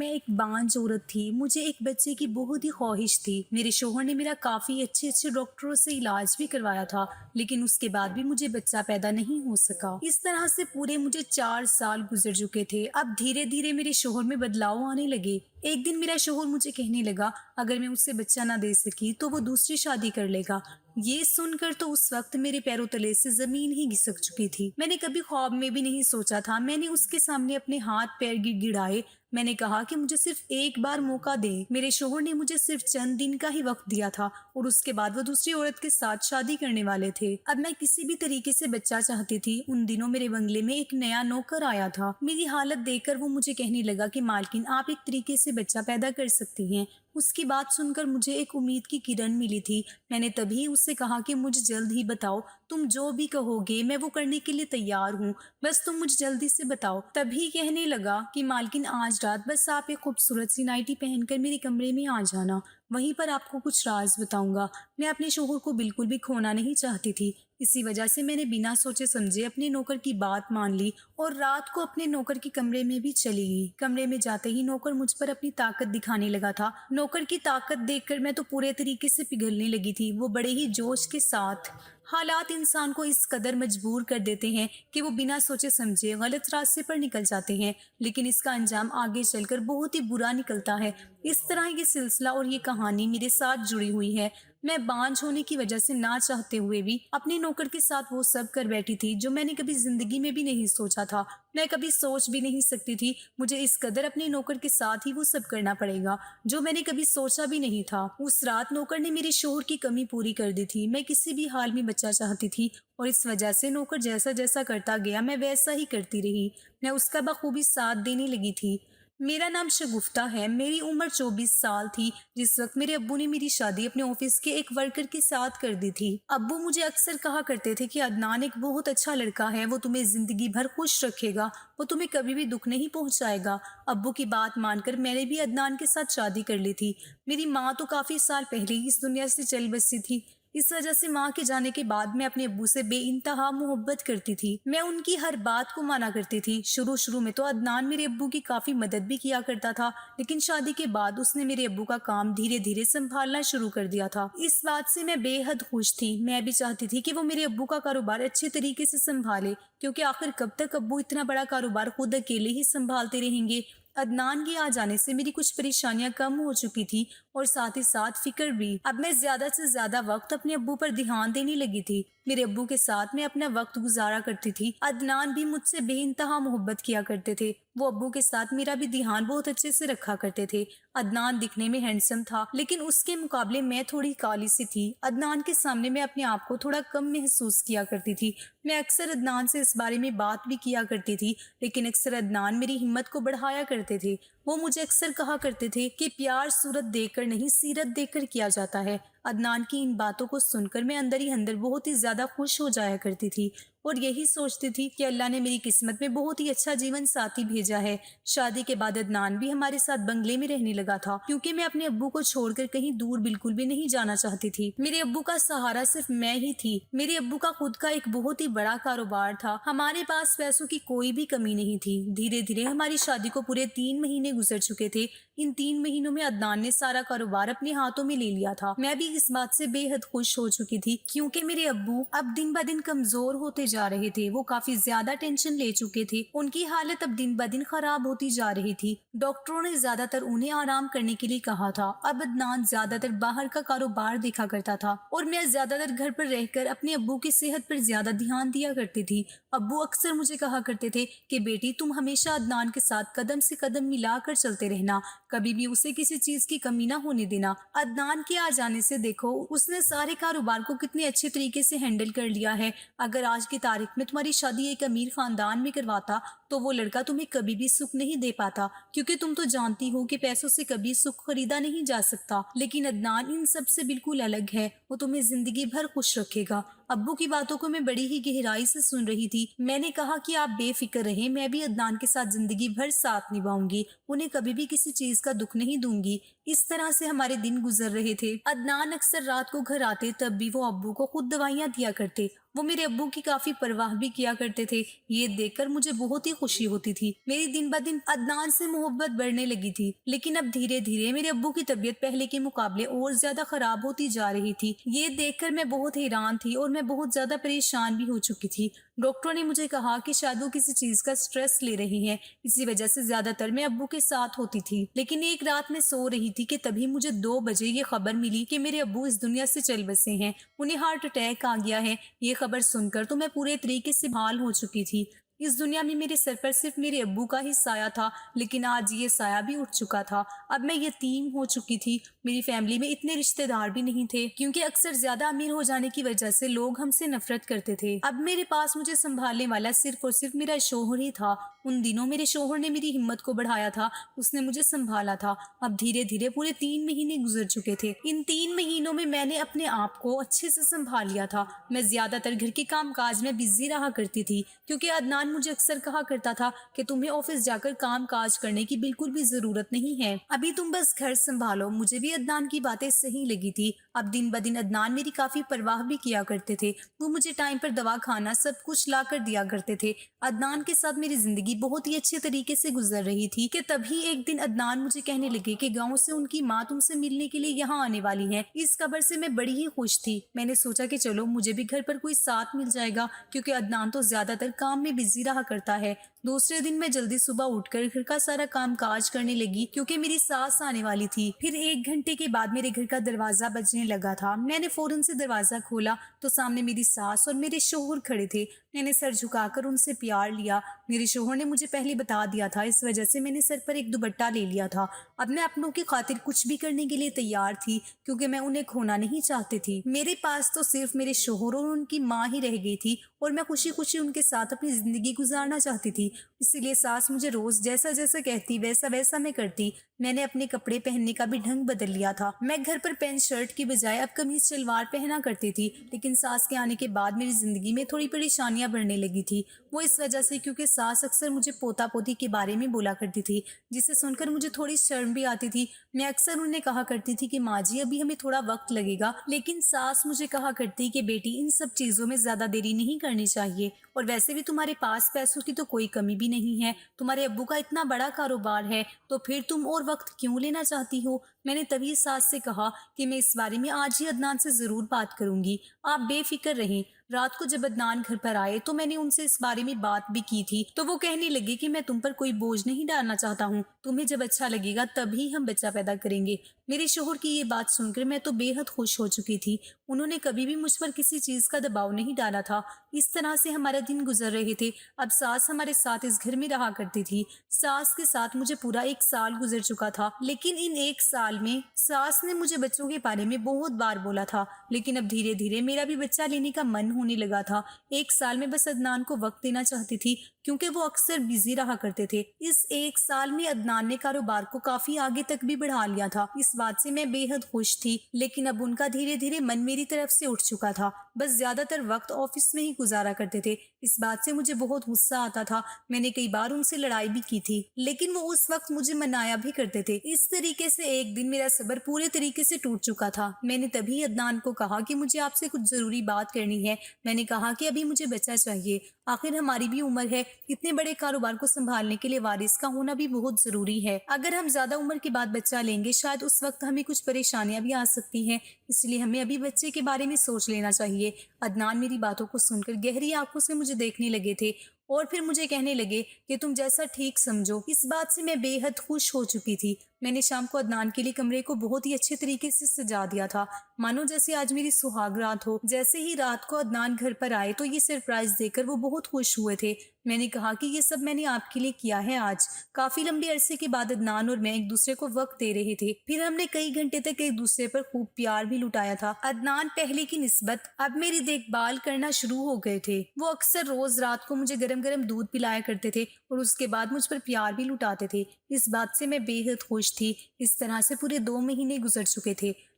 میں ایک بانجھ عورت تھی، مجھے ایک بچے کی بہت ہی خواہش تھی۔ میرے شوہر نے میرا کافی اچھے ڈاکٹروں سے علاج بھی کروایا تھا، لیکن اس کے بعد بھی مجھے بچہ پیدا نہیں ہو سکا۔ اس طرح سے پورے مجھے 4 سال گزر چکے تھے۔ اب دھیرے دھیرے میرے شوہر میں بدلاؤ آنے لگے۔ ایک دن میرا شوہر مجھے کہنے لگا اگر میں اس سے بچہ نہ دے سکی تو وہ دوسری شادی کر لے گا۔ یہ سن کر تو اس وقت میرے پیروں تلے سے زمین ہی گھسک چکی تھی۔ میں نے کبھی خواب میں بھی نہیں سوچا تھا۔ میں نے اس کے سامنے اپنے ہاتھ پیر گڑگڑائے۔ میں نے کہا کہ مجھے صرف ایک بار موقع دے۔ میرے شوہر نے مجھے صرف چند دن کا ہی وقت دیا تھا اور اس کے بعد وہ دوسری عورت کے ساتھ شادی کرنے والے تھے۔ اب میں کسی بھی طریقے سے بچہ چاہتی تھی۔ ان دنوں میرے بنگلے میں ایک نیا نوکر آیا تھا۔ میری حالت دیکھ کر وہ مجھے کہنے لگا کہ مالکن آپ ایک طریقے سے بچہ پیدا کر سکتی ہیں۔ اس کی بات سن کر مجھے ایک امید کی کرن ملی تھی۔ میں نے تبھی اس سے کہا کہ مجھے جلد ہی بتاؤ، تم جو بھی کہو گے میں وہ کرنے کے لیے تیار ہوں، بس تم مجھے جلدی سے بتاؤ۔ تبھی کہنے لگا کہ مالکن آج رات بس آپ ایک خوبصورت سی نائٹی پہن کر میرے کمرے میں آ جانا، وہیں پر آپ کو کچھ راز بتاؤں گا۔ میں اپنے شوہر کو بالکل بھی کھونا نہیں چاہتی تھی، اسی وجہ سے میں نے بنا سوچے سمجھے اپنے نوکر کی بات مان لی اور رات کو اپنے نوکر کے کمرے میں بھی چلی گئی۔ کمرے میں جاتے ہی نوکر مجھ پر اپنی طاقت دکھانے لگا تھا۔ نوکر کی طاقت دیکھ کر میں تو پورے طریقے سے پگھلنے لگی تھی۔ وہ بڑے ہی جوش کے ساتھ حالات انسان کو اس قدر مجبور کر دیتے ہیں کہ وہ بنا سوچے سمجھے غلط راستے پر نکل جاتے ہیں، لیکن اس کا انجام آگے چل کر بہت ہی برا نکلتا ہے۔ اس طرح یہ سلسلہ اور یہ کہانی میرے ساتھ جڑی ہوئی ہے۔ میں بانجھ ہونے کی وجہ سے نہ چاہتے ہوئے بھی اپنے نوکر کے ساتھ وہ سب کر بیٹھی تھی جو میں نے کبھی زندگی میں بھی نہیں سوچا تھا۔ میں کبھی سوچ بھی نہیں سکتی تھی مجھے اس قدر اپنے نوکر کے ساتھ ہی وہ سب کرنا پڑے گا جو میں نے کبھی سوچا بھی نہیں تھا۔ اس رات نوکر نے میرے شوہر کی کمی پوری کر دی تھی۔ میں کسی بھی حال میں بچہ چاہتی تھی اور اس وجہ سے نوکر جیسا جیسا کرتا گیا میں ویسا ہی کرتی رہی۔ میں اس کا بخوبی ساتھ دینے لگی تھی۔ میرا نام شگفتہ ہے۔ میری عمر 24 سال تھی جس وقت میرے ابو نے میری شادی اپنے آفس کے ایک ورکر کے ساتھ کر دی تھی۔ ابو مجھے اکثر کہا کرتے تھے کہ عدنان ایک بہت اچھا لڑکا ہے، وہ تمہیں زندگی بھر خوش رکھے گا، وہ تمہیں کبھی بھی دکھ نہیں پہنچائے گا۔ ابو کی بات مان کر میں نے بھی عدنان کے ساتھ شادی کر لی تھی۔ میری ماں تو کافی سال پہلے ہی اس دنیا سے چل بسی تھی۔ اس وجہ سے ماں کے جانے کے بعد میں اپنے ابو سے بے انتہا محبت کرتی تھی۔ میں ان کی ہر بات کو مانا کرتی تھی۔ شروع میں تو عدنان میرے ابو کی کافی مدد بھی کیا کرتا تھا، لیکن شادی کے بعد اس نے میرے ابو کا کام دھیرے دھیرے سنبھالنا شروع کر دیا تھا۔ اس بات سے میں بے حد خوش تھی۔ میں بھی چاہتی تھی کہ وہ میرے ابو کا کاروبار اچھے طریقے سے سنبھالے، کیونکہ آخر کب تک ابو اتنا بڑا کاروبار خود اکیلے ہی سنبھالتے رہیں گے۔ عدنان کے آ جانے سے میری کچھ پریشانیاں کم ہو چکی تھی اور ساتھ ہی ساتھ فکر بھی۔ اب میں زیادہ سے زیادہ وقت اپنے ابو پر دھیان دینے لگی تھی۔ میرے ابو کے ساتھ میں اپنا وقت گزارا کرتی تھی۔ عدنان بھی مجھ سے بے انتہا محبت کیا کرتے تھے۔ وہ ابو کے ساتھ میرا بھی دھیان بہت اچھے سے رکھا کرتے تھے۔ عدنان دکھنے میں ہینڈسم تھا، لیکن اس کے مقابلے میں تھوڑی کالی سی تھی۔ عدنان کے سامنے میں اپنے آپ کو تھوڑا کم محسوس کیا کرتی تھی۔ میں اکثر عدنان سے اس بارے میں بات بھی کیا کرتی تھی، لیکن اکثر عدنان میری ہمت کو بڑھایا کرتے تھے۔ وہ مجھے اکثر کہا کرتے تھے کہ پیار صورت دیکھ کر نہیں سیرت دیکھ کر کیا جاتا ہے۔ عدنان کی ان باتوں کو سن کر میں اندر ہی اندر بہت ہی زیادہ خوش ہو جایا کرتی تھی اور یہی سوچتی تھی کہ اللہ نے میری قسمت میں بہت ہی اچھا جیون ساتھی بھیجا ہے۔ شادی کے بعد عدنان بھی ہمارے ساتھ بنگلے میں رہنے لگا تھا، کیونکہ میں اپنے ابو کو چھوڑ کر کہیں دور بالکل بھی نہیں جانا چاہتی تھی۔ میرے ابو کا سہارا صرف میں ہی تھی۔ میرے ابو کا خود کا ایک بہت ہی بڑا کاروبار تھا۔ ہمارے پاس پیسوں کی کوئی بھی کمی نہیں تھی۔ دھیرے دھیرے ہماری شادی کو پورے 3 مہینے گزر چکے تھے۔ ان 3 مہینوں میں عدنان نے سارا کاروبار اپنے ہاتھوں میں لے لیا تھا۔ میں بھی اس بات سے بے حد خوش ہو چکی تھی، کیونکہ میرے ابو اب دن بہ دن کمزور ہوتے جا رہے تھے۔ وہ کافی زیادہ ٹینشن لے چکے تھے۔ ان کی حالت اب دن بہ دن خراب ہوتی جا رہی تھی۔ ڈاکٹروں نے زیادہ تر انہیں آرام کرنے کے لیے کہا تھا۔ اب عدنان زیادہ تر باہر کا کاروبار دیکھا کرتا تھا اور میں زیادہ تر گھر پر رہ کر اپنے ابو کی صحت پر زیادہ دھیان دیا کرتی تھی۔ ابو اکثر مجھے کہا کرتے تھے کہ بیٹی تم ہمیشہ عدنان کے ساتھ قدم سے قدم ملا کر چلتے رہنا، کبھی بھی اسے کسی چیز کی کمی نہ ہونے دینا۔ عدنان کے آ جانے سے دیکھو اس نے سارے کاروبار کو کتنے اچھے طریقے سے ہینڈل کر لیا ہے۔ اگر آج کی تاریخ میں تمہاری شادی ایک امیر خاندان میں کرواتا تو وہ لڑکا تمہیں کبھی بھی سکھ نہیں دے پاتا، کیونکہ تم تو جانتی ہو کہ پیسوں سے کبھی سکھ خریدا نہیں جا سکتا۔ لیکن عدنان ان سب سے بالکل الگ ہے، وہ تمہیں زندگی بھر خوش رکھے گا۔ ابو کی باتوں کو میں بڑی ہی گہرائی سے سن رہی تھی۔ میں نے کہا کہ آپ بے فکر رہیں، میں بھی عدنان کے ساتھ زندگی بھر ساتھ نبھاؤں گی، انہیں کبھی بھی کسی چیز کا دکھ نہیں دوں گی۔ اس طرح سے ہمارے دن گزر رہے تھے۔ عدنان اکثر رات کو گھر آتے تب بھی وہ ابو کو خود دوائیاں دیا کرتے وہ میرے ابو کی کافی پرواہ بھی کیا کرتے تھے۔ یہ دیکھ کر مجھے بہت ہی خوشی ہوتی تھی۔ میری دن بہ دن عدنان سے محبت بڑھنے لگی تھی، لیکن اب دھیرے دھیرے میرے ابو کی طبیعت پہلے کے مقابلے اور زیادہ خراب ہوتی جا رہی تھی۔ یہ دیکھ کر میں بہت حیران تھی اور میں بہت زیادہ پریشان بھی ہو چکی تھی۔ ڈاکٹروں نے مجھے کہا کہ شاید وہ کسی چیز کا سٹریس لے رہی ہیں، اسی وجہ سے زیادہ تر میں ابو کے ساتھ ہوتی تھی۔ لیکن ایک رات میں سو رہی تھی کہ تبھی مجھے 2 بجے یہ خبر ملی کہ میرے ابو اس دنیا سے چل بسے ہیں، انہیں ہارٹ اٹیک آ گیا ہے۔ یہ خبر سن کر تو میں پورے طریقے سے بحال ہو چکی تھی۔ اس دنیا میں میرے سر پر صرف میرے ابو کا ہی سایہ تھا، لیکن آج یہ سایہ بھی اٹھ چکا تھا۔ اب میں یتیم ہو چکی تھی۔ میری فیملی میں اتنے رشتہ دار بھی نہیں تھے، کیونکہ اکثر زیادہ امیر ہو جانے کی وجہ سے لوگ ہم سے نفرت کرتے تھے۔ اب میرے پاس مجھے سنبھالنے والا صرف اور صرف میرا شوہر ہی تھا۔ ان دنوں میرے شوہر نے میری ہمت کو بڑھایا تھا، اس نے مجھے سنبھالا تھا۔ اب دھیرے دھیرے پورے 3 مہینے گزر چکے تھے۔ ان 3 مہینوں میں میں نے اپنے آپ کو اچھے سے سنبھال لیا تھا۔ میں زیادہ تر گھر کے کام کاج میں بزی رہا کرتی تھی، کیونکہ عدنان مجھے اکثر کہا کرتا تھا کہ تمہیں آفس جا کر کام کاج کرنے کی بالکل بھی ضرورت نہیں ہے، ابھی تم بس گھر سنبھالو۔ مجھے بھی عدنان کی باتیں صحیح لگی تھی۔ اب دن بدن عدنان میری کافی پرواہ بھی کیا کرتے تھے۔ وہ مجھے ٹائم پر دوا کھانا سب کچھ لا کر دیا کرتے تھے۔ عدنان کے ساتھ میری زندگی بہت ہی اچھے طریقے سے گزر رہی تھی کہ تبھی ایک دن عدنان مجھے کہنے لگے کہ گاؤں سے ان کی ماں تم سے ملنے کے لیے یہاں آنے والی ہے۔ اس خبر سے میں بڑی ہی خوش تھی۔ میں نے سوچا کہ چلو مجھے بھی گھر پر کوئی ساتھ مل جائے گا، کیونکہ عدنان تو زیادہ تر کام میں بزی رہا کرتا ہے۔ دوسرے دن میں جلدی صبح اٹھ کر گھر کا سارا کام کاج کرنے لگی، کیونکہ میری ساس آنے والی تھی۔ پھر 1 گھنٹے کے بعد میرے گھر کا دروازہ بجنے لگا تھا۔ میں نے فوراً سے دروازہ کھولا تو سامنے میری ساس اور میرے شوہر کھڑے تھے۔ میں نے سر جھکا کر ان سے پیار لیا۔ میرے شوہر نے مجھے پہلے بتا دیا تھا، اس وجہ سے میں نے سر پر ایک دوپٹہ لے لیا تھا۔ اب میں اپنوں کی خاطر کچھ بھی کرنے کے لیے تیار تھی، کیونکہ میں انہیں کھونا نہیں چاہتی تھی۔ میرے پاس تو صرف میرے شوہر اور ان کی ماں ہی رہ گئی تھی، اور میں خوشی خوشی ان کے ساتھ اپنی زندگی گزارنا چاہتی تھی۔ اسی لیے ساس مجھے روز جیسا جیسا کہتی ویسا ویسا میں کرتی۔ میں نے اپنے کپڑے پہننے کا بھی ڈھنگ بدل لیا تھا۔ میں گھر پر پینٹ شرٹ کی بجائے اب قمیص شلوار پہنا کرتی تھی، لیکن ساس کے آنے کے بعد میری زندگی میں تھوڑی پریشانیاں بڑھنے لگی تھی۔ وہ اس وجہ سے کیونکہ ساس اکثر مجھے پوتا پوتی کے بارے میں بولا کرتی تھی، جسے سن کر مجھے تھوڑی شرم بھی آتی تھی۔ میں اکثر انہیں کہا کرتی تھی کہ ماں جی ابھی ہمیں تھوڑا وقت لگے گا، لیکن ساس مجھے کہا کرتی کہ بیٹی ان سب چیزوں میں زیادہ دیری نہیں کرنی چاہیے، اور ویسے بھی تمہارے پاس پیسوں کی تو کوئی کمی بھی نہیں ہے، تمہارے ابو کا اتنا بڑا کاروبار ہے، تو پھر تم اور وقت کیوں لینا چاہتی ہو؟ میں نے تبھی ساس سے کہا کہ میں اس بارے میں آج ہی عدنان سے ضرور بات کروں گی، آپ بے فکر رہیں۔ رات کو جب عدنان گھر پر آئے تو میں نے ان سے اس بارے میں بات بھی کی تھی، تو وہ کہنے لگے کہ میں تم پر کوئی بوجھ نہیں ڈالنا چاہتا ہوں، تمہیں جب اچھا لگے گا تبھی ہم بچہ پیدا کریں گے۔ میرے شوہر کی یہ بات سن کر میں تو بے حد خوش ہو چکی تھی۔ انہوں نے کبھی بھی مجھ پر کسی چیز کا دباؤ نہیں ڈالا تھا۔ اس طرح سے ہمارے دن گزر رہے تھے۔ اب ساس ہمارے ساتھ اس گھر میں رہا کرتی تھی۔ ساس کے ساتھ مجھے پورا 1 سال گزر چکا تھا، لیکن ان 1 سال میں ساس نے مجھے بچوں کے بارے میں بہت بار بولا تھا، لیکن اب دھیرے دھیرے میرا بھی بچہ لینے کا من ہونے لگا تھا۔ 1 سال میں بس عدنان کو وقت دینا چاہتی تھی، کیونکہ وہ اکثر بزی رہا کرتے تھے۔ اس 1 سال میں عدنان نے کاروبار کو کافی آگے تک بھی بڑھا لیا تھا۔ اس بات سے میں بے حد خوش تھی، لیکن اب ان کا دھیرے دھیرے من میری طرف سے اٹھ چکا تھا۔ بس زیادہ تر وقت آفس میں ہی گزارا کرتے تھے۔ اس بات سے مجھے بہت غصہ آتا تھا۔ میں نے کئی بار ان سے لڑائی بھی کی تھی، لیکن وہ اس وقت مجھے منایا بھی کرتے تھے۔ اس طریقے سے ایک دن میرا صبر پورے طریقے سے ٹوٹ چکا تھا۔ میں نے تبھی عدنان کو کہا کہ مجھے آپ سے کچھ ضروری بات کرنی ہے۔ میں نے کہا کہ ابھی مجھے بچہ چاہیے، آخر ہماری بھی عمر ہے، اتنے بڑے کاروبار کو سنبھالنے کے لیے وارث کا ہونا بھی بہت ضروری ہے۔ اگر ہم زیادہ عمر کے بعد بچہ لیں گے شاید اس وقت ہمیں کچھ پریشانیاں بھی آ سکتی ہیں، اس لیے ہمیں ابھی بچے کے بارے میں سوچ لینا چاہیے۔ عدنان میری باتوں کو سن کر گہری آنکھوں سے مجھے دیکھنے لگے تھے، اور پھر مجھے کہنے لگے کہ تم جیسا ٹھیک سمجھو۔ اس بات سے میں بے حد خوش ہو چکی تھی۔ میں نے شام کو عدنان کے لیے کمرے کو بہت ہی اچھے طریقے سے سجا دیا تھا، مانو جیسے آج میری سہاگ رات ہو۔ جیسے ہی رات کو عدنان گھر پر آئے تو یہ سرپرائز دے کر وہ بہت خوش ہوئے تھے۔ میں نے کہا کہ یہ سب میں نے آپ کے لیے کیا ہے آج۔ کافی لمبے عرصے کے بعد عدنان اور میں ایک دوسرے کو وقت دے رہے تھے، پھر ہم نے کئی گھنٹے تک ایک دوسرے پر خوب پیار بھی لٹایا تھا۔ عدنان پہلے کی نسبت اب میری دیکھ بھال کرنا شروع ہو گئے تھے۔ وہ اکثر روز رات کو مجھے گرم گرم دودھ پلایا کرتے تھے اور اس کے بعد مجھ پر پیار بھی لٹاتے تھے۔ اس بات سے میں بے حد خوش تھی۔ اس طرح سے پورے 2 مہینے گزر چکے تھے،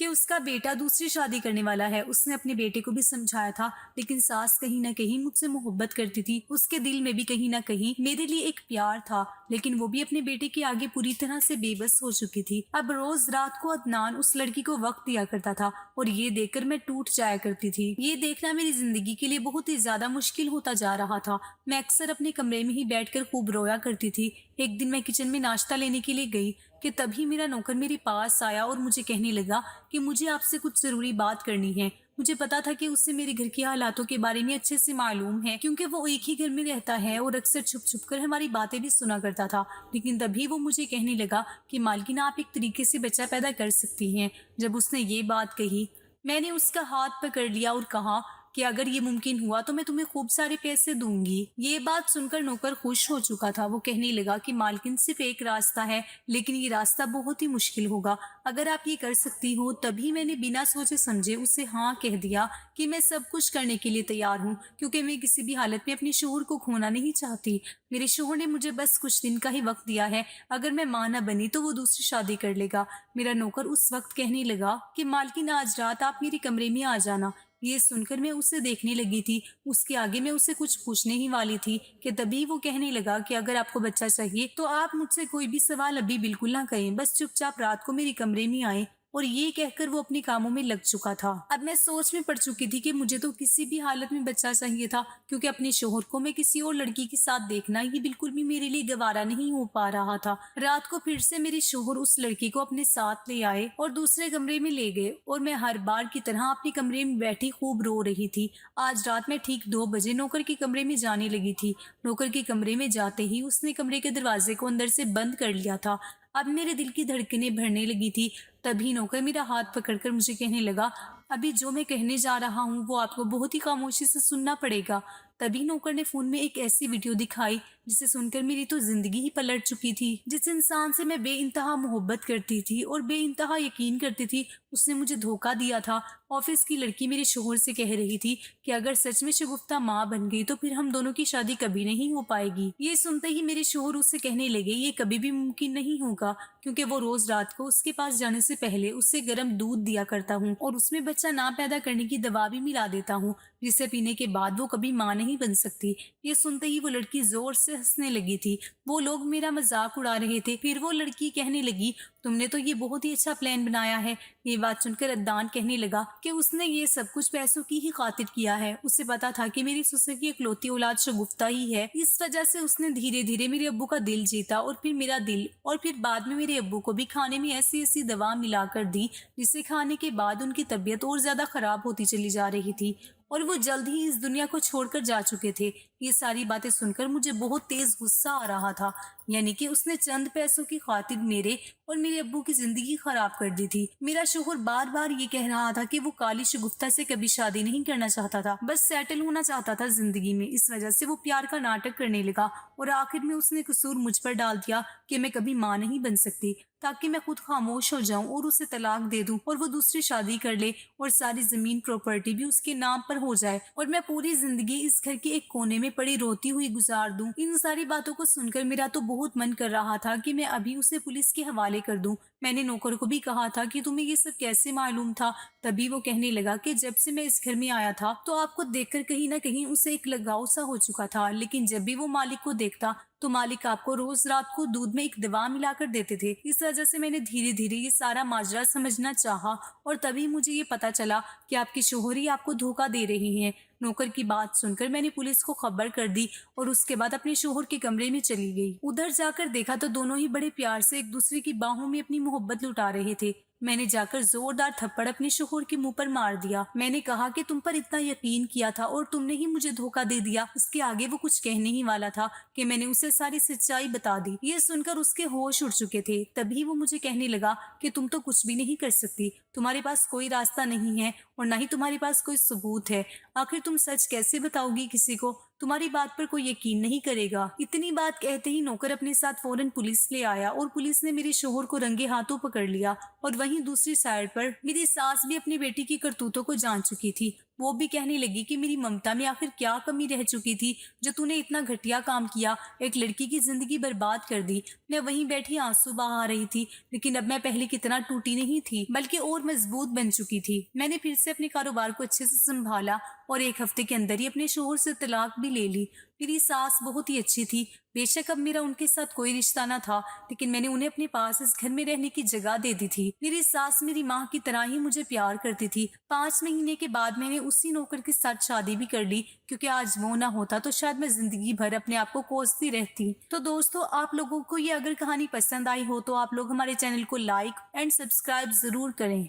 کہ اس کا بیٹا دوسری شادی کرنے والا ہے۔ اس نے اپنے بیٹے کو بھی سمجھایا تھا، لیکن ساس کہیں نہ کہیں مجھ سے محبت کرتی تھی، اس کے دل میں بھی کہیں نہ کہیں میرے لیے ایک پیار تھا، لیکن وہ بھی اپنے بیٹے کے آگے پوری طرح سے بے بس ہو چکی تھی۔ اب روز رات کو عدنان اس لڑکی کو وقت دیا کرتا تھا اور یہ دیکھ کر میں ٹوٹ جایا کرتی تھی۔ یہ دیکھنا میری زندگی کے لیے بہت ہی زیادہ مشکل ہوتا جا رہا تھا۔ میں اکثر اپنے کمرے میں ہی بیٹھ کر خوب رویا کرتی تھی۔ ایک دن میں کچن میں ناشتہ لینے کے لیے گئی کہ تبھی میرا نوکر میرے پاس آیا اور مجھے کہنے لگا کہ مجھے آپ سے کچھ ضروری بات کرنی ہے۔ مجھے پتا تھا کہ اسے میرے گھر کے حالاتوں کے بارے میں اچھے سے معلوم ہے، کیونکہ وہ ایک ہی گھر میں رہتا ہے اور اکثر چھپ چھپ کر ہماری باتیں بھی سنا کرتا تھا۔ لیکن تبھی وہ مجھے کہنے لگا کہ مالکن آپ ایک طریقے سے بچہ پیدا کر سکتی ہیں۔ جب اس نے یہ بات کہی، میں نے اس کا ہاتھ پکڑ لیا اور کہا کہ اگر یہ ممکن ہوا تو میں تمہیں خوب سارے پیسے دوں گی۔ یہ بات سن کر نوکر خوش ہو چکا تھا۔ وہ کہنے لگا کہ مالکن صرف ایک راستہ ہے، لیکن یہ راستہ بہت ہی مشکل ہوگا۔ اگر آپ یہ کر سکتی ہو۔ تبھی میں نے بنا سوچے سمجھے اسے ہاں کہہ دیا کہ میں سب کچھ کرنے کے لیے تیار ہوں، کیونکہ میں کسی بھی حالت میں اپنے شوہر کو کھونا نہیں چاہتی۔ میرے شوہر نے مجھے بس کچھ دن کا ہی وقت دیا ہے، اگر میں ماں نہ بنی تو وہ دوسری شادی کر لے گا۔ میرا نوکر اس وقت کہنے لگا کہ مالکن آج رات آپ میرے کمرے میں آ جانا۔ یہ سن کر میں اسے دیکھنے لگی تھی، اس کے آگے میں اسے کچھ پوچھنے ہی والی تھی کہ تبھی وہ کہنے لگا کہ اگر آپ کو بچہ چاہیے تو آپ مجھ سے کوئی بھی سوال ابھی بالکل نہ کریں، بس چپ چاپ رات کو میرے کمرے میں آئیں۔ اور یہ کہہ کر وہ اپنے کاموں میں لگ چکا تھا۔ اب میں سوچ میں پڑ چکی تھی کہ مجھے تو کسی بھی حالت میں بچہ چاہیے تھا، کیونکہ اپنے شوہر کو میں کسی اور لڑکی کے ساتھ دیکھنا یہ بالکل بھی میرے لیے گوارا نہیں ہو پا رہا تھا۔ رات کو پھر سے میرے شوہر اس لڑکی کو اپنے ساتھ لے آئے اور دوسرے کمرے میں لے گئے، اور میں ہر بار کی طرح اپنے کمرے میں بیٹھی خوب رو رہی تھی۔ آج رات میں ٹھیک 2 بجے نوکر کے کمرے میں جانے لگی تھی۔ نوکر کے کمرے میں جاتے ہی اس نے کمرے کے دروازے کو اندر سے بند کر لیا تھا۔ اب میرے دل کی دھڑکنیں بڑھنے لگی تھی۔ تبھی نوکر میرا ہاتھ پکڑ کر مجھے کہنے لگا، ابھی جو میں کہنے جا رہا ہوں وہ آپ کو بہت ہی خاموشی سے سننا پڑے گا۔ تبھی نوکر نے فون میں ایک ایسی ویڈیو دکھائی جسے سن کر میری تو زندگی ہی پلٹ چکی تھی۔ جس انسان سے میں بے انتہا محبت کرتی تھی اور بے انتہا یقین کرتی تھی، اس نے مجھے دھوکہ دیا تھا۔ آفس کی لڑکی میرے شوہر سے کہہ رہی تھی کہ اگر سچ میں شگفتہ ماں بن گئی تو پھر ہم دونوں کی شادی کبھی نہیں ہو پائے گی۔ یہ سنتے ہی میرے شوہر اس سے کہنے لگے یہ کبھی بھی ممکن نہیں ہوگا، کیونکہ وہ روز رات کو اس کے پاس جانے سے پہلے اسے گرم دودھ دیا کرتا ہوں اور اس میں بچہ نہ پیدا کرنے کی دوا بھی ملا دیتا ہوں، جسے پینے کے بعد وہ کبھی ماں نہیں بن سکتی۔ یہ سنتے ہی وہ لڑکی زور سے ہنسنے لگی تھی۔ وہ لوگ میرا مذاق اڑا رہے تھے۔ پھر وہ لڑکی کہنے لگی، تم نے تو یہ بہت ہی اچھا پلان بنایا ہے۔ یہ بات سن کر عدنان کہنے لگا کہ اس نے یہ سب کچھ پیسوں کی ہی خاطر کیا ہے۔ اسے پتا تھا کہ میری سسر کی اکلوتی اولاد شگفتہ ہی ہے، اس وجہ سے اس نے دھیرے دھیرے میرے ابو کا دل جیتا اور پھر میرا دل، اور پھر بعد میں میرے ابو کو بھی کھانے میں ایسی ایسی دوا ملا کر دی جسے کھانے کے بعد ان کی طبیعت اور زیادہ خراب ہوتی چلی جا رہی تھی اور وہ جلد ہی اس دنیا کو چھوڑ کر جا چکے تھے۔ یہ ساری باتیں سن کر مجھے بہت تیز غصہ آ رہا تھا، یعنی کہ اس نے چند پیسوں کی خاطر میرے اور میرے ابو کی زندگی خراب کر دی تھی۔ میرا شوہر بار بار یہ کہہ رہا تھا کہ وہ کالی شگفتہ سے کبھی شادی نہیں کرنا چاہتا تھا، بس سیٹل ہونا چاہتا تھا زندگی میں۔ اس وجہ سے وہ پیار کا ناٹک کرنے لگا اور آخر میں اس نے قصور مجھ پر ڈال دیا کہ میں کبھی ماں نہیں بن سکتی، تاکہ میں خود خاموش ہو جاؤں اور اسے طلاق دے دوں اور وہ دوسری شادی کر لے اور ساری زمین پراپرٹی بھی اس کے نام پر ہو جائے اور میں پوری زندگی اس گھر کے ایک کونے میں پڑی روتی ہوئی گزار دوں۔ ان ساری باتوں کو سن کر میرا تو بہت من کر رہا تھا کہ میں ابھی اسے پولیس کے حوالے کر دوں۔ میں نے نوکر کو بھی کہا تھا کہ تمہیں یہ سب کیسے معلوم تھا؟ تبھی وہ کہنے لگا کہ جب سے میں اس گھر میں آیا تھا تو آپ کو دیکھ کر کہیں نہ کہیں اسے ایک لگاؤ سا ہو چکا تھا، لیکن جب بھی وہ مالک کو دیکھتا تو مالک آپ کو روز رات کو دودھ میں ایک دوا ملا کر دیتے تھے۔ اس وجہ سے میں نے دھیرے دھیرے یہ سارا ماجرا سمجھنا چاہا اور تبھی مجھے یہ پتا چلا کہ آپ کے شوہر ہی آپ کو دھوکہ دے رہے ہیں۔ نوکر کی بات سن کر میں نے پولیس کو خبر کر دی اور اس کے بعد اپنے شوہر کے کمرے میں چلی گئی۔ ادھر جا کر دیکھا تو دونوں ہی بڑے پیار سے ایک دوسرے کی باہوں میں اپنی محبت لٹا رہے تھے۔ میں نے جا کر زوردار تھپڑ اپنے شوہر کے منہ پر مار دیا۔ میں نے کہا کہ تم پر اتنا یقین کیا تھا اور تم نے ہی مجھے دھوکہ دے دیا۔ اس کے آگے وہ کچھ کہنے ہی والا تھا کہ میں نے اسے ساری سچائی بتا دی۔ یہ سن کر اس کے ہوش اڑ چکے تھے۔ تبھی وہ مجھے کہنے لگا کہ تم تو کچھ بھی نہیں کر سکتی، تمہارے پاس کوئی راستہ نہیں ہے اور نہ ہی تمہارے پاس کوئی ثبوت ہے۔ آخر تم سچ کیسے بتاؤ گی کسی کو؟ تمہاری بات پر کوئی یقین نہیں کرے گا۔ اتنی بات کہتے ہی نوکر اپنے ساتھ فوراً پولیس لے آیا اور پولیس نے میرے شوہر کو رنگے ہاتھوں پکڑ لیا اور وہیں دوسری سائیڈ پر میری ساس بھی اپنی بیٹی کی کرتوتوں کو جان چکی تھی۔ وہ بھی کہنے لگی کہ میری ممتا میں آخر کیا کمی رہ چکی تھی جو تو نے اتنا گھٹیا کام کیا، ایک لڑکی کی زندگی برباد کر دی۔ میں وہیں بیٹھی آنسو بہا رہی تھی، لیکن اب میں پہلے کی طرح ٹوٹی نہیں تھی بلکہ اور مضبوط بن چکی تھی۔ میں نے پھر سے اپنے کاروبار کو اچھے سے سنبھالا اور ایک ہفتے کے اندر ہی اپنے شوہر سے طلاق بھی لے لی۔ میری ساس بہت ہی اچھی تھی، بے شک اب میرا ان کے ساتھ کوئی رشتہ نہ تھا، لیکن میں نے انہیں اپنے پاس اس گھر میں رہنے کی جگہ دے دی تھی۔ میری ساس میری ماں کی طرح ہی مجھے پیار کرتی تھی۔ 5 مہینے کے بعد میں نے اسی نوکر کے ساتھ شادی بھی کر لی، کیونکہ آج وہ نہ ہوتا تو شاید میں زندگی بھر اپنے آپ کو کوستی رہتی۔ تو دوستو، آپ لوگوں کو یہ اگر کہانی پسند آئی ہو تو آپ لوگ ہمارے چینل کو لائک اینڈ سبسکرائب ضرور کریں۔